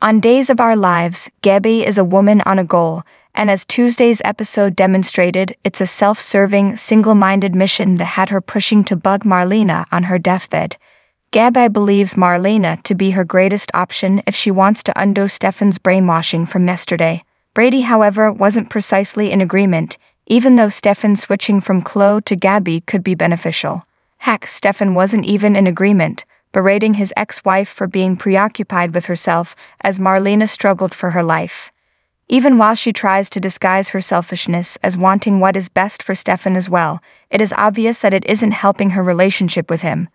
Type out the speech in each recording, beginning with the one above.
On Days of Our Lives, Gabi is a woman on a goal, and as Tuesday's episode demonstrated, it's a self-serving, single-minded mission that had her pushing to bug Marlena on her deathbed. Gabi believes Marlena to be her greatest option if she wants to undo Stefan's brainwashing from yesterday. Brady, however, wasn't precisely in agreement, even though Stefan switching from Chloe to Gabi could be beneficial. Heck, Stefan wasn't even in agreement, berating his ex-wife for being preoccupied with herself as Marlena struggled for her life. Even while she tries to disguise her selfishness as wanting what is best for Stefan as well, it is obvious that it isn't helping her relationship with him.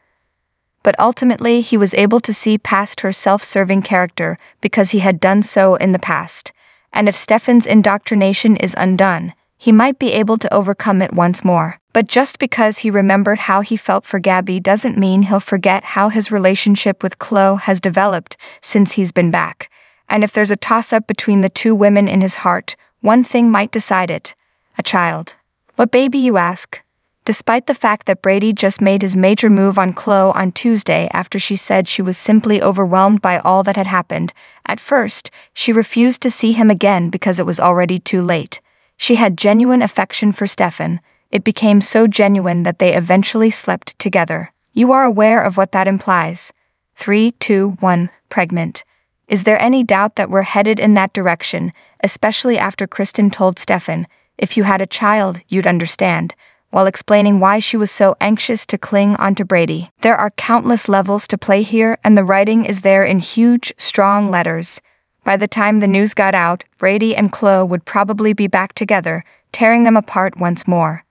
But ultimately, he was able to see past her self-serving character because he had done so in the past. And if Stefan's indoctrination is undone, he might be able to overcome it once more. But just because he remembered how he felt for Gabi doesn't mean he'll forget how his relationship with Chloe has developed since he's been back. And if there's a toss-up between the two women in his heart, one thing might decide it: a child. What baby, you ask? Despite the fact that Brady just made his major move on Chloe on Tuesday after she said she was simply overwhelmed by all that had happened, at first, she refused to see him again because it was already too late. She had genuine affection for Stefan. It became so genuine that they eventually slept together. You are aware of what that implies. 3, 2, 1, pregnant. Is there any doubt that we're headed in that direction, especially after Kristen told Stefan, if you had a child, you'd understand, while explaining why she was so anxious to cling onto Brady. There are countless levels to play here, and the writing is there in huge, strong letters. By the time the news got out, Brady and Chloe would probably be back together, tearing them apart once more.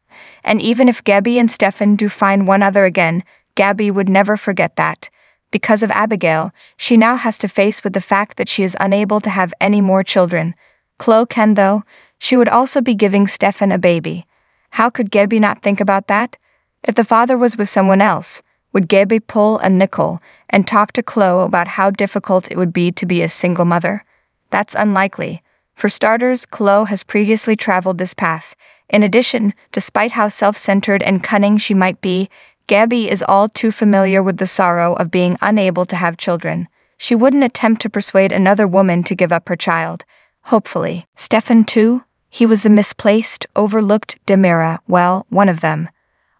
And even if Gabi and Stefan do find one other again, Gabi would never forget that. Because of Abigail, she now has to face with the fact that she is unable to have any more children. Chloe can, though. She would also be giving Stefan a baby. How could Gabi not think about that? If the father was with someone else, would Gabi pull a nickel and talk to Chloe about how difficult it would be to be a single mother? That's unlikely. For starters, Chloe has previously traveled this path. In addition, despite how self-centered and cunning she might be, Gabi is all too familiar with the sorrow of being unable to have children. She wouldn't attempt to persuade another woman to give up her child. Hopefully. Stefan too? He was the misplaced, overlooked DiMera, well, one of them.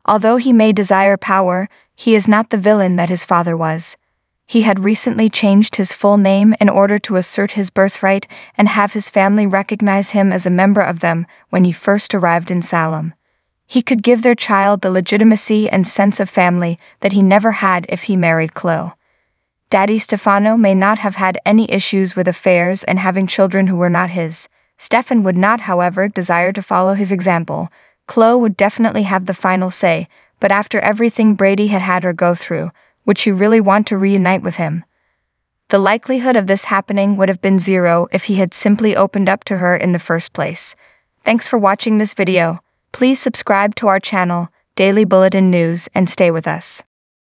Although he may desire power, he is not the villain that his father was. He had recently changed his full name in order to assert his birthright and have his family recognize him as a member of them when he first arrived in Salem. He could give their child the legitimacy and sense of family that he never had if he married Chloe. Daddy Stefano may not have had any issues with affairs and having children who were not his. Stefan would not, however, desire to follow his example. Chloe would definitely have the final say, but after everything Brady had had her go through, would she really want to reunite with him? The likelihood of this happening would have been zero if he had simply opened up to her in the first place. Thanks for watching this video. Please subscribe to our channel, Daily Bulletin News, and stay with us.